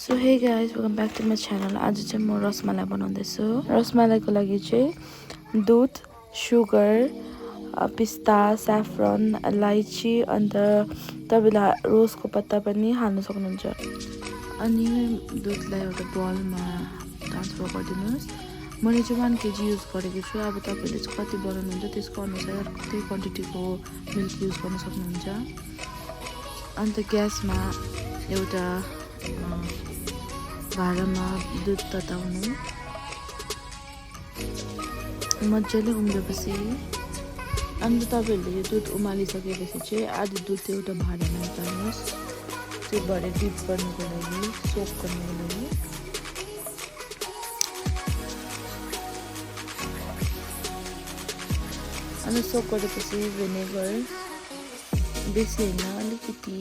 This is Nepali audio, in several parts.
So hey guys welcome back to my channel. आज चाहिँ म रसमलाई बनाउँदैछु। रसमलाईको लागि चाहिँ दुध, सुगर, पिस्ता, स्याफ्रन, अलैची अन्त तपाईँले रोजको पत्ता पनि हाल्न सक्नुहुन्छ। अनि दुधलाई एउटा बलमा ट्रान्सफर गरिदिनुहोस्। मैले चाहिँ 1 kg युज गरेको छु। अब तपाईँले चाहिँ कति बनाउनुहुन्छ त्यसको अनुसार त्यही क्वान्टिटीको मिल्क युज गर्न सक्नुहुन्छ। अन्त ग्यासमा एउटा भाँडामा दुध तताउनु। मजाले उम्लेपछि अन्त तपाईँहरूले यो दुध उमालिसकेपछि चाहिँ आधी दुध एउटा भाँडामा निकाल्नुहोस्। त्यो भरे डिप गर्नुको लागि, सोक गर्नुको लागि। अनि सोक गरेपछि भिनेगर बेसी होइन, अलिकति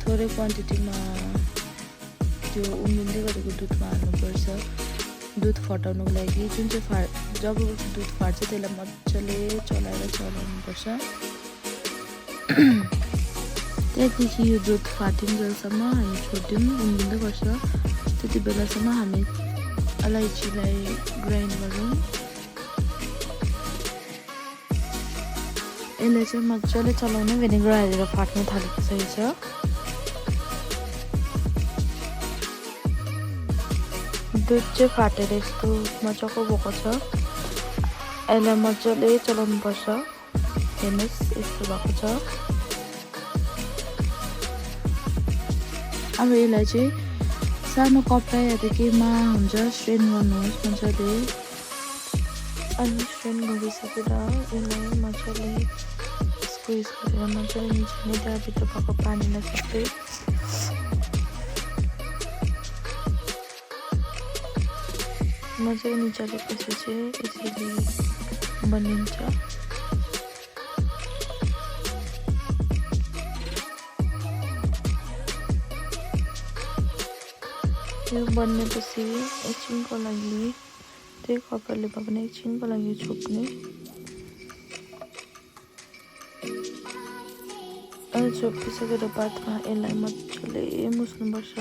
थोरै क्वान्टिटीमा त्यो उम्लिँदै गरेको दुधमा हाल्नुपर्छ दुध फटाउनुको लागि। जुन चाहिँ जब दुध फाट्छ त्यसलाई मजाले चलाउनुपर्छ। त्यहाँदेखि यो दुध फाटिन्जेलसम्म हामी छोड्यौँ, उम्लिँदै गर्छ। त्यति बेलासम्म हामी अलैचीलाई ग्राइन्ड गरौँ। यसलाई चाहिँ मजाले चलाउनु। भिनेगर हालेर फाट्न थालिसकेको छ। दुध चाहिँ फाटेर यस्तो मजाको भएको छ। यसलाई मजाले चलाउनुपर्छ। हेर्नुहोस् यस्तो भएको छ। अब यसलाई चाहिँ सानो कपडा या त केहीमा हुन्छ स्ट्रेन गर्नुहोस् मजाले। अनि स्ट्रेन गरिसकेर यसलाई मजाले स्क्विज गरेर मजाले निचोर्ने, त्यहाँभित्र भएको पानीलाई सबै मजाले निचालेपछि चाहिँ यसरी बनिन्छ। यो बनेपछि एकछिनको लागि त्यही कपडाले भए पनि एकछिनको लागि छोप्ने। अनि छोपिसकेर बादमा यसलाई मजाले मुस्नुपर्छ।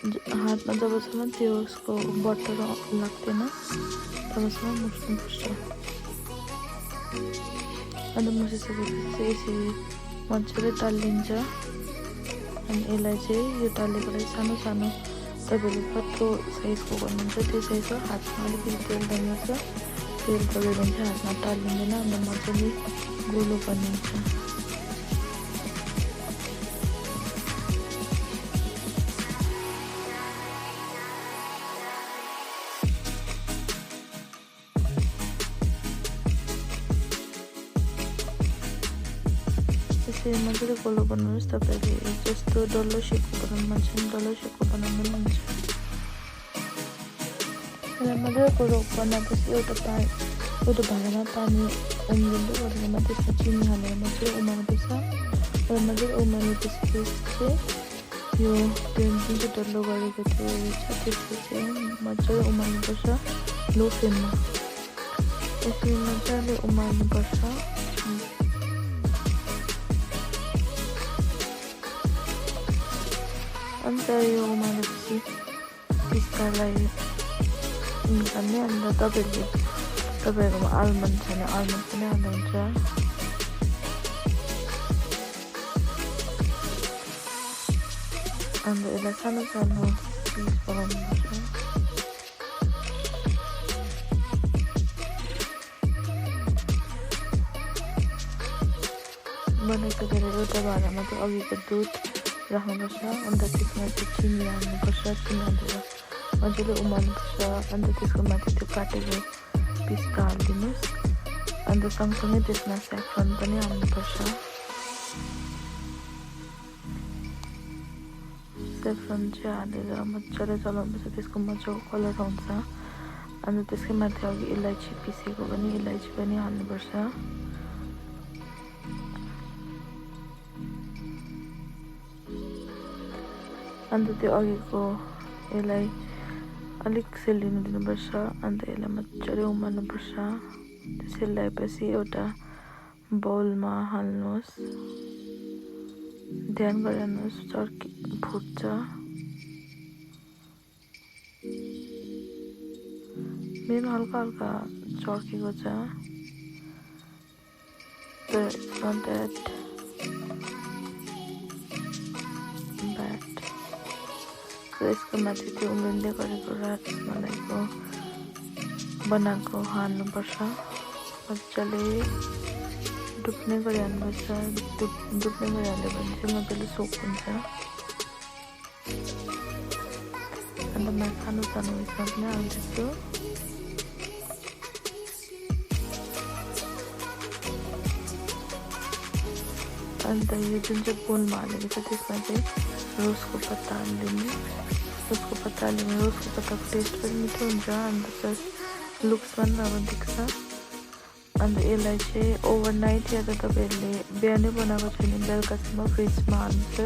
हातमा जबसम्म त्यसको बटर लाग्दैन तबसम्म मुस्नुपर्छ। अन्त मुसिसकेपछि चाहिँ यसरी मजाले टालिन्छ। अनि यसलाई चाहिँ यो टालेकोलाई सानो सानो तपाईँले कत्रो साइजको गर्नुहुन्छ त्यो साइजको हातमा अलिकति तेल लगाउनुपर्छ। तेल गऱ्यो भने चाहिँ हातमा टालिँदैन। अन्त मजाले गोलो बनिन्छ। त्यसरी मजाले गोलो बनाउनुहोस्। तपाईँले जस्तो डल्लो सेपको बनाउनु मन छ भने डल्लो सेपको बनाउनु पनि हुन्छ। यसलाई मजाले गोलो बनाएपछि एउटा भाँडामा पानी उम्लिँदै गरेकोमा त्यसमा चिनी हालेर मजाले उमाल्नुपर्छ। र मजाले उमालेपछि चाहिँ यो जुन चाहिँ डल्लो गरेको त्यो छ त्यसको चाहिँ मजाले उमाल्नुपर्छ लो फ्लेममा। यसरी मजाले उमाल्नुपर्छ। अन्त यो उमालेपछि पिस्तालाई निकाल्ने। अन्त तपाईँहरूकोमा आलमन्ड छ भने आलमन्ड पनि हाल्नुहुन्छ। अन्त यसलाई सानो सानो पिस बनाउनुपर्छ। बनाइसकेर एउटा भाँडामा चाहिँ अघिको दुध राख्नुपर्छ। अन्त त्यसमा चाहिँ चिनी हाल्नुपर्छ। चिनी हालेर मजाले उमाल्नुपर्छ। अन्त त्यसको माथि त्यो काटेको पिस्ता हालिदिनुहोस्। अन्त सँगसँगै त्यसमा स्याफ्रन पनि हाल्नुपर्छ। स्याफ्रन चाहिँ हालेर मजाले चलाउनुपर्छ। त्यसको मजाको कलर आउँछ। अन्त त्यसकै माथि अघि अलैची पिसेको पनि अलैची पनि हाल्नुपर्छ। अन्त त्यो अघिको यसलाई अलिक सेलिनु दिनुपर्छ। अन्त यसलाई मजाले उमाल्नुपर्छ। त्यसरी ल्याएपछि एउटा बाउलमा हाल्नुहोस्। ध्यान गरेर हेर्नुहोस्, फुट्छ। मेरो हल्का हल्का चर्केको छ तर it's not that bad. So यसको माथि त्यो उम्रिँदै गरेको रसमलाईको बनाएको हाल्नुपर्छ मजाले डुब्ने गरी हाल्नुपर्छ डुब्ने गरी हाल्यो भने चाहिँ मजाले सोक हुन्छ अन्त म सानो सानो उयसमा पनि हाल्दैछु अन्त यो जुन चाहिँ बोलमा हालेको छ त्यसमा चाहिँ रोजको पत्ता हालिदिने रोजको पत्ता हाल्यो भने रोजको पत्ताको टेस्ट पनि मिठो हुन्छ अन्त प्लस लुक्समा पनि राम्रो देख्छ अन्त यसलाई चाहिँ ओभरनाइट या त तपाईँहरूले बिहानै बनाएको छैन भने बेलुकासम्म फ्रिजमा हाल्नुहुन्छ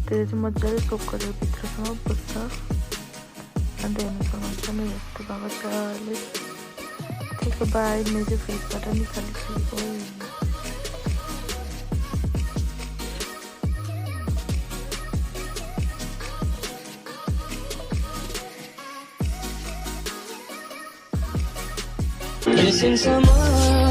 त्यसले चाहिँ मजाले सोक गरेर भित्रसम्म पस्छ अन्त हेर्नु सक्नुहुन्छ नि यस्तो भएको छ अहिले त्यसको बाद मैले चाहिँ फ्रिजबाट निकालिसकेको Missing someone